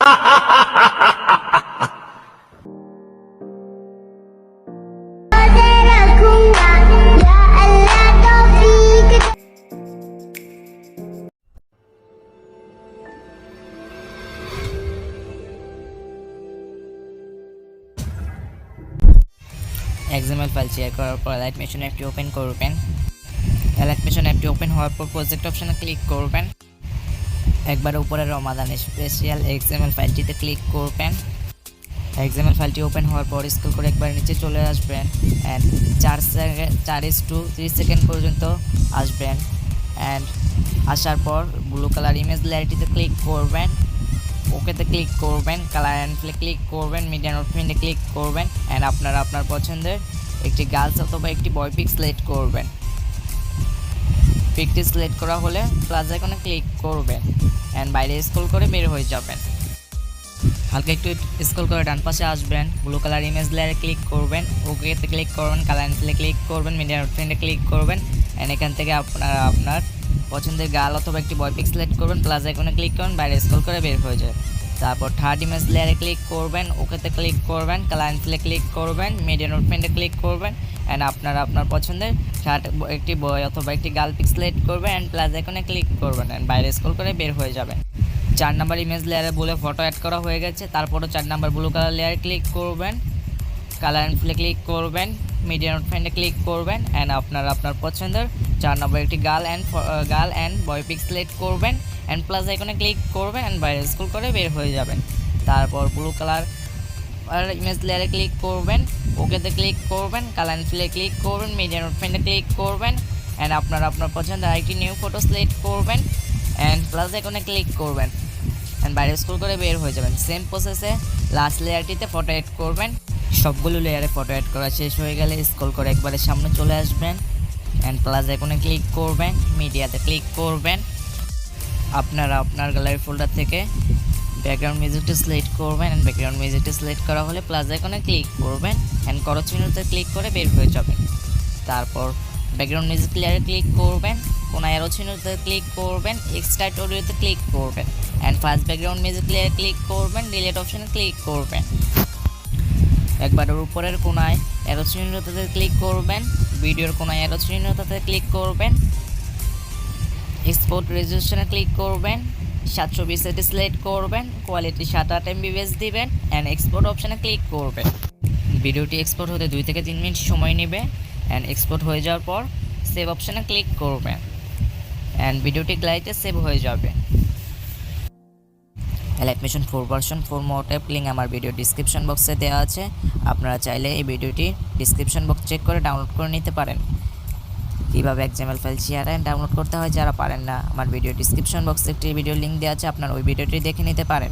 XML file share করার পর Alight machine অ্যাপটি ওপেন করবেন। Alight মেশিন অ্যাপটি ওপেন হওয়ার পর প্রজেক্ট অপশনে ক্লিক করবেন। একবার উপরে রমাদান স্পেশাল XML ফাইলটিতে ক্লিক করবেন। XML ফাইলটি ওপেন হওয়ার পর স্ক্রল করে একবার নিচে চলে আসবেন অ্যান্ড 4:3 সেকেন্ড পর্যন্ত আসবেন অ্যান্ড আসার পর ব্লু কালার ইমেজ লেয়ারটিতে ক্লিক করবেন, ওকেতে ক্লিক করবেন, কালার অ্যান্ড ফিলে ক্লিক করবেন, মিডিয়া নোট ফিল্ডে ক্লিক করবেন অ্যান্ড আপনারা আপনার পছন্দের একটি গার্লস অথবা একটি বয় পিক সিলেক্ট করবেন। পিকটি সিলেক্ট করা হলে প্লাস আইকনে ক্লিক করবেন অ্যান্ড বাইরে স্ক্রল করে বের হয়ে যাবেন। হালকা একটু স্ক্রল করে ডান পাশে আসবেন, ব্লু কালার ইমেজ লেয়ারে ক্লিক করবেন, ওকেতে ক্লিক করবেন, কালার অ্যান্ড ফিলে ক্লিক করবেন, মিডিয়া নোট ফিল্ডে ক্লিক করবেন অ্যান্ড এখান থেকে আপনারা আপনার পছন্দের গার্ল অথবা একটি বয় পিক সিলেক্ট করবেন, প্লাস আইকনে ক্লিক করবেন, বাইরে স্ক্রল করে বের হয়ে যায়। তারপর থার্ড ইমেজ লেয়ারে ক্লিক করবেন, ওকেতে ক্লিক করবেন, কালার অ্যান্ড ফিলে ক্লিক করবেন, মিডিয়া নোট ফিল্ডে ক্লিক করবেন অ্যান্ড আপনারা আপনার পছন্দের থার্ড একটি বয় অথবা একটি গার্ল পিক সিলেক্ট করবেন অ্যান্ড প্লাস আইকনে ক্লিক করবেন অ্যান্ড বাইরে স্ক্রল করে বের হয়ে যাবেন। 4 নাম্বার ইমেজ লেয়ারে বলে ফটো অ্যাড করা হয়ে গেছে। তারপরও 4 নাম্বার ব্লু কালার লেয়ারে ক্লিক করবেন, কালার অ্যান্ড ফিলে ক্লিক করবেন, মিডিয়া নোট ফিল্ডে ক্লিক করবেন অ্যান্ড আপনারা আপনার পছন্দের 4 নম্বর একটি girl and boy pick select করবেন অ্যান্ড প্লাস আইকনে ক্লিক করবেন অ্যান্ড বাইরে স্ক্রল করে বের হয়ে যাবেন। তারপর ব্লু কালার ইমেজ লেয়ারে ক্লিক করবেন, ওকেতে ক্লিক করবেন, কালার অ্যান্ড ফিলে ক্লিক করবেন, মিডিয়া নোট ফিল্ডে ক্লিক করবেন অ্যান্ড আপনারা আপনার পছন্দের আরেকটি নিউ ফটো সিলেক্ট করবেন অ্যান্ড প্লাস আইকনে ক্লিক করবেন অ্যান্ড বাইরে স্ক্রল করে বের হয়ে যাবেন। সেম প্রসেসে লাস্ট লেয়ারটিতে ফটো অ্যাড করবেন। সবগুলো লেয়ারে ফটো অ্যাড করা শেষ হয়ে গেলে স্ক্রল করে একবারে সামনে চলে আসবেন অ্যান্ড প্লাস আইকনে ক্লিক করবেন, মিডিয়াতে ক্লিক করবেন। আপনারা আপনার গ্যালারি ফোল্ডার থেকে ব্যাকগ্রাউন্ড মিউজিকটা সিলেক্ট করবেন অ্যান্ড ব্যাকগ্রাউন্ড মিউজিকটা সিলেক্ট করা হলে প্লাস আইকনে ক্লিক করবেন অ্যান্ড ক্রস চিহ্নতে ক্লিক করে বের হয়ে যাবেন। তারপর ব্যাকগ্রাউন্ড মিউজিক লেয়ারে ক্লিক করবেন, কোনো অ্যারো চিহ্নতে ক্লিক করবেন, এক্সট্রাক্ট অডিওতে ক্লিক করবেন অ্যান্ড ফার্স্ট ব্যাকগ্রাউন্ড মিউজিক লেয়ারে ক্লিক করবেন, ডিলিট অপশনে ক্লিক করবেন। একবার উপরের কোনায় অ্যারো চিহ্নটাতে ক্লিক করবেন, ভিডিওর কোনায় অ্যারো চিহ্নটাতে ক্লিক করবেন, এক্সপোর্ট রেজলিউশনে ক্লিক করবেন, 720 এটি সিলেক্ট করবেন, কোয়ালিটি 7-8 MB দিবেন অ্যান্ড এক্সপোর্ট অপশনে ক্লিক করবেন। ভিডিওটি এক্সপোর্ট হতে 2 থেকে 3 মিনিট সময় নেবে অ্যান্ড এক্সপোর্ট হয়ে যাওয়ার পর সেভ অপশনে ক্লিক করবেন অ্যান্ড ভিডিওটি গ্যালারিতে সেভ হয়ে যাবে। Alight মেশিন 4 ভার্সন 4 মোটে লিঙ্ক আমার ভিডিও ডিসক্রিপশন বক্সে দেওয়া আছে। আপনারা চাইলে এই ভিডিওটি ডিসক্রিপশন বক্স চেক করে ডাউনলোড করে নিতে পারেন। কীভাবে XML file share and download করতে হয় যারা পারেন না, আমার ভিডিও ডিসক্রিপশন বক্সে একটি ভিডিও লিঙ্ক দেওয়া আছে, আপনারা ওই ভিডিওটি দেখে নিতে পারেন।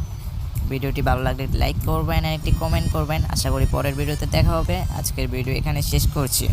ভিডিওটি ভালো লাগলে লাইক করবেন আর একটি কমেন্ট করবেন। আশা করি পরের ভিডিওতে দেখা হবে। আজকের ভিডিও এখানে শেষ করছি।